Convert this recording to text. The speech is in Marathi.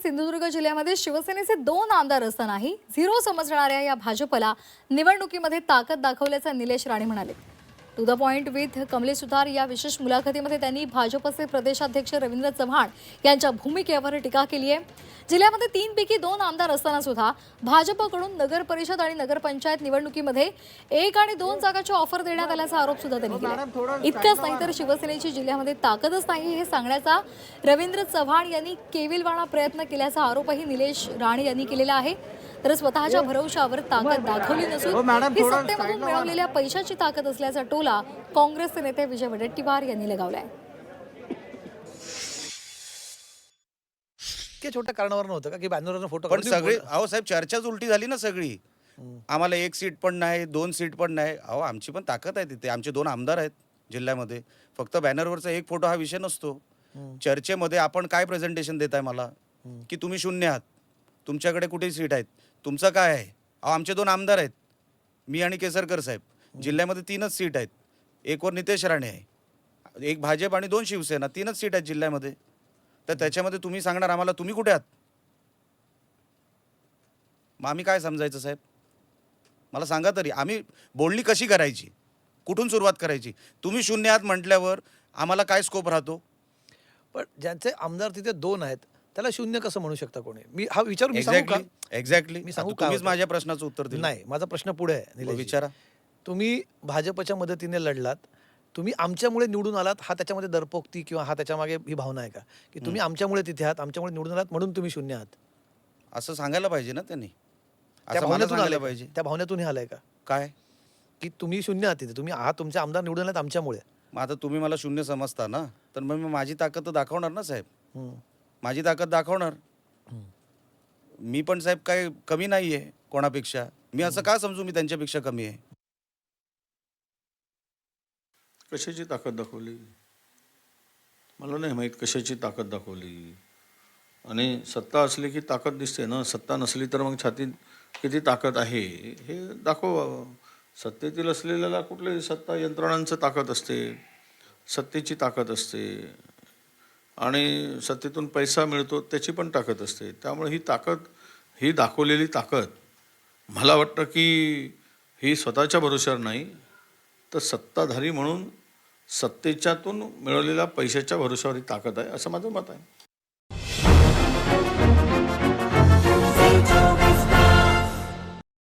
सिंधुदुर्ग जिल्ह्यामध्ये शिवसेनेचे 2 आमदार असतानाही झिरो समजणाऱ्या या भाजपला निवडणुकीमध्ये ताकद दाखवल्याचं निलेश राणे म्हणाले. To the point with Kamlesh Sutar या विशेष मुलाखतीमध्ये त्यांनी भाजपचे प्रदेशाध्यक्ष रवींद्र चव्हाण यांच्या भूमिकेवर टीका केली आहे. जिल्ह्यामध्ये 3 पैकी 2 आमदार असताना सुद्धा भाजपकडून नगर परिषद आणि नगरपंचायत निवडणुकीमध्ये 1 आणि 2 जागांची ऑफर देण्यात आल्याचा आरोप सुद्धा त्यांनी केला. इतकंच नाही तर शिवसेनेची जिल्ह्यामध्ये ताकदच नाही हे सांगण्याचा रवींद्र चव्हाण यांनी केविलवाणा प्रयत्न केल्याचा आरोपही निलेश राणे यांनी केलेला आहे. तर स्वतःच्या भरवशावर ताकद दाखवली नसून ही सत्तेमधून मिळवलेल्या पैशाची ताकद असल्याचा टोला काँग्रेसचे नेते विजय वडेट्टीवार यांनी लगावलाय. छोट्या कारणावर नव्हतं का की बॅनरवरनं फोटो पण सगळे अहो साहेब चर्चाच उलटी झाली ना सगळी. आम्हाला 1 सीट पण नाही 2 सीट पण नाही. अहो आमची पण ताकद आहे तिथे. आमचे 2 आमदार आहेत जिल्ह्यामध्ये. फक्त बॅनरवरचा 1 फोटो हा विषय नसतो. चर्चेमध्ये आपण काय प्रेझेंटेशन देताय मला की तुम्ही शून्य आहात, तुमच्याकडे कुठे सीट आहेत, तुमचं काय आहे. अहो आमचे 2 आमदार आहेत, मी आणि केसरकर साहेब. जिल्ह्यामध्ये 3च सीट आहेत. 1 वर नितेश राणे आहे, 1 भाजप आणि 2 शिवसेना. 3च सीट आहेत जिल्ह्यामध्ये. तर त्याच्यामध्ये तुम्ही सांगणार आम्हाला तुम्ही कुठे आहात. मग आम्ही काय समजायचं साहेब. मला सांगा तरी आम्ही बोलणी कशी करायची, कुठून सुरुवात करायची. तुम्ही शून्य आहात म्हटल्यावर आम्हाला काय स्कोप राहतो. पण ज्यांचे आमदार तिथे 2 आहेत त्याला शून्य कसं म्हणू शकता कोणी. मी हा विचार मी सांगू का? एक्झॅक्टली मी सांगू का? तुम्हीच माझ्या प्रश्नाचं उत्तर दिलं. नाही, माझा प्रश्न पुढे आहे निलेश. विचारा. तुम्ही भाजपच्या मदतीने लढलात, तुम्ही आमच्यामुळे निवडून आलात. हा त्याच्यामध्ये दरपोक्ती किंवा हा त्याच्यामागे ही भावना आहे का की तुम्ही आमच्यामुळे तिथे आहात, आमच्यामुळे निवडून आलात म्हणून तुम्ही शून्य आहात. असं सांगायला पाहिजे ना त्यांनी. त्या असं मला भावनेतून सांगायला आलंय पाहिजे. त्या भावनेतून हे आलंय का काय की तुम्ही शून्य आहात तिथे, तुम्ही आहात, तुमचे आमदार निवडून आलात आमच्यामुळे. मग आता तुम्ही मला शून्य समजता ना, तर मग मी माझी ताकद तर दाखवणार ना साहेब. माझी ताकद दाखवणार. मी पण साहेब काय कमी नाही आहे कोणापेक्षा. मी असं का समजू मी त्यांच्यापेक्षा कमी आहे. कशाची ताकद दाखवली मला नाही माहीत. कशाची ताकद दाखवली. आणि सत्ता असली की ताकद दिसते ना. सत्ता नसली तर मग छातीत किती ताकद आहे हे दाखवावं. सत्तेतील असलेल्याला कुठली सत्ता यंत्रणांचं ताकद असते, सत्तेची ताकद असते आणि सत्तेतून पैसा मिळतो त्याची पण ताकद असते. त्यामुळे ही ताकद, ही दाखवलेली ताकद मला वाटतं की ही स्वतःच्या भरोश्यावर नाही तर सत्ताधारी म्हणून सत्तेच्यातून मिळवलेल्या पैशाच्या भरोश्यावर ही ताकद आहे असं माझं मत आहे.